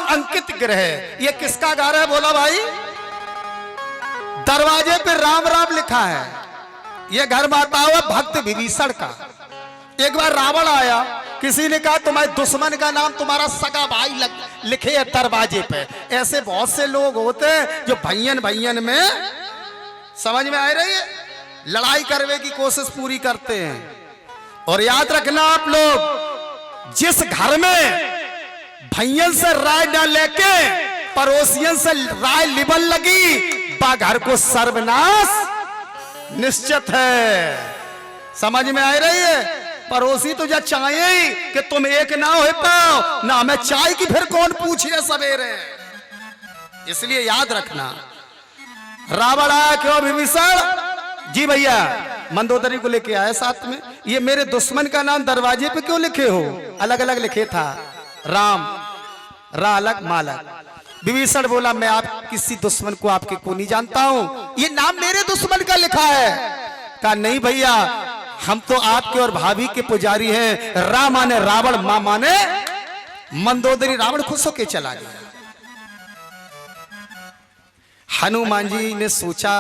अंकित गृह। ये किसका घर है बोला भाई? दरवाजे पे राम राम लिखा है। ये घर माता हुआ भक्त विभीषण का। एक बार रावण आया, किसी ने कहा तुम्हारे दुश्मन का नाम तुम्हारा सगा भाई लिखे है दरवाजे पे। ऐसे बहुत से लोग होते हैं जो भैयन भैयन में, समझ में आ रही है, लड़ाई करने की कोशिश पूरी करते हैं। और याद रखना आप लोग, जिस घर में भैयन से राय न लेके पड़ोसियन से राय लिबन लगी, बा घर को सर्वनाश निश्चित है। समझ में आ रही है? पड़ोसी तो जा चाहे ही कि तुम एक ना हो पाओ ना, हमें चाय की फिर कौन पूछे सवेरे। इसलिए याद रखना, रावण आया क्यों विभीषण जी? भैया मंदोदरी को लेके आया साथ में। ये मेरे दुश्मन का नाम दरवाजे पे क्यों लिखे हो? अलग अलग लिखे था, राम रा अलग मालक। विभीषण बोला मैं आप किसी दुश्मन को आपके को नहीं जानता हूं, ये नाम मेरे दुश्मन का लिखा है। कहा नहीं भैया, हम तो आपके और भाभी के पुजारी हैं। रा माने रावण, मां माने मंदोदरी। रावण खुश होके चला गया। हनुमान जी ने सोचा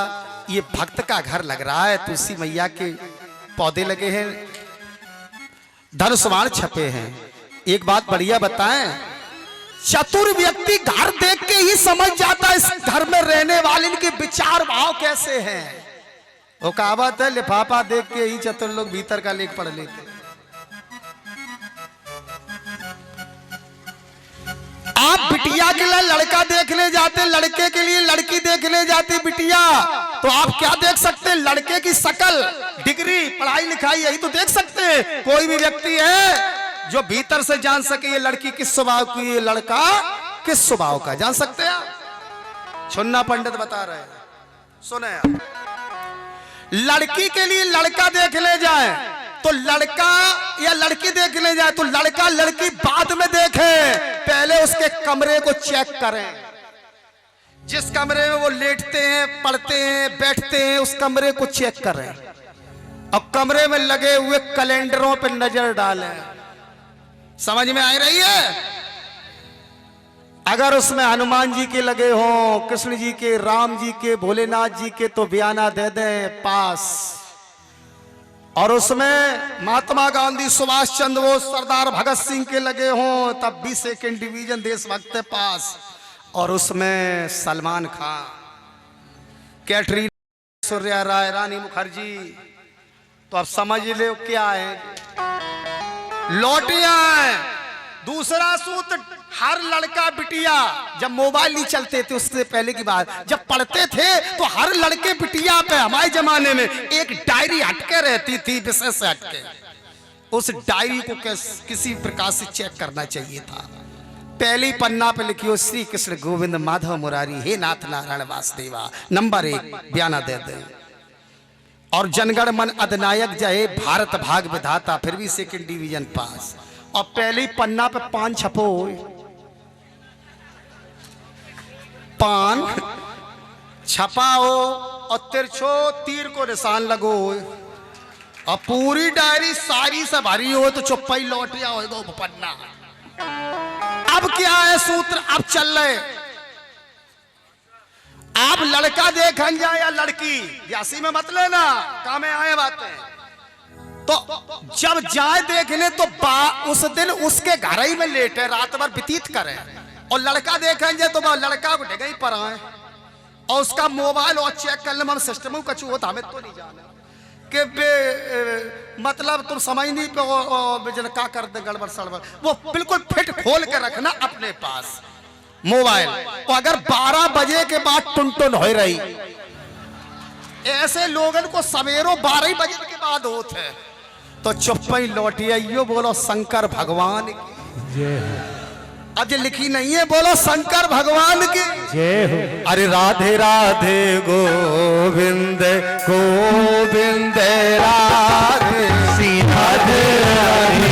ये भक्त का घर लग रहा है, तुलसी मैया के पौधे लगे हैं, धनुष बाण छपे हैं। एक बात बढ़िया बताएं, चतुर व्यक्ति घर देख के ही समझ जाता है इस घर में रहने वाले के विचार भाव कैसे हैं। वो कहावत है, लिफाफा देख के ही चतुर लोग भीतर का लेख पढ़ लेते। आप बिटिया के लिए लड़का देखने जाते, लड़के के लिए लड़की देखने जाती बिटिया, तो आप क्या देख सकते हैं? लड़के की शकल, डिग्री, पढ़ाई लिखाई, यही तो देख सकते हैं। कोई भी व्यक्ति है जो भीतर से जान सके ये लड़की किस स्वभाव की, ये लड़का किस स्वभाव का, जान सकते हैं आप। छुन्ना पंडित बता रहे हैं, सुने आप। लड़की के लिए लड़का देखने जाए तो लड़का या लड़की देखने जाए तो लड़का लड़की बाद में देखे, पहले उसके कमरे को चेक करें। जिस कमरे में वो लेटते हैं, पढ़ते हैं, बैठते हैं, उस कमरे को चेक करें। अब कमरे में लगे हुए कैलेंडरों पर नजर डालें। समझ में आ रही है? अगर उसमें हनुमान जी के लगे हों, कृष्ण जी के, राम जी के, भोलेनाथ जी के, तो बयाना दे दें पास। और उसमें महात्मा गांधी, सुभाष चंद्र बोस, सरदार भगत सिंह के लगे हों, तब भी सेकंड डिवीजन देशभक्त पास। और उसमें सलमान खान, कैटरीना, सूर्या राय, रानी मुखर्जी, तो अब समझ लो क्या है, लौटिया है। दूसरा सूत्र, हर लड़का बिटिया, जब मोबाइल नहीं चलते थे उससे पहले की बात, जब पढ़ते थे तो हर लड़के बिटिया पे हमारे जमाने में एक डायरी हटके रहती थी, विषय से हटके। उस डायरी को किसी प्रकार से चेक करना चाहिए था। पहली पन्ना पे लिखियो श्री कृष्ण गोविंद माधव मुरारी, हे नाथ नारायण वासुदेवा, नंबर 1 बयाना दे दे। और जनगण मन अधिनायक जय, भारत भाग विधाता, फिर भी सेकंड डिवीजन पास। और पहली पन्ना पे पान छपो, पान छपाओ और तिरछो तीर को निशान लगो। और पूरी डायरी सारी से भरी हो तो चुप्पा ही लौट गया होगा पन्ना। अब क्या है सूत्र? अब चल रहे, आप लड़का देखन जाए या लड़की, ब्यासी में मत लेना, काम में आए बातें। तो जब जाए देखने तो उस दिन उसके घर ही में लेटे, रात भर व्यतीत करें। और लड़का देखेंगे तो लड़का को ढेगा ही पर आए और उसका मोबाइल और चेक कर ले। हम सिस्टम कचू होता, हमें तो नहीं जाना कि मतलब तुम समझ नहीं पे क्या कर दे गड़बड़ सड़बड़। वो बिल्कुल फिट खोल के रखना अपने पास मोबाइल। और अगर 12 बजे के बाद टुन हो रही, ऐसे लोगों को सवेरों 12 बजे के बाद होते हैं, तो चुप ही लौटियो, बोलो शंकर भगवान की जय हो। अब जो लिखी नहीं है, बोलो शंकर भगवान की जय हो। अरे राधे राधे गोविंद गोविंद राधे, सीधा राधे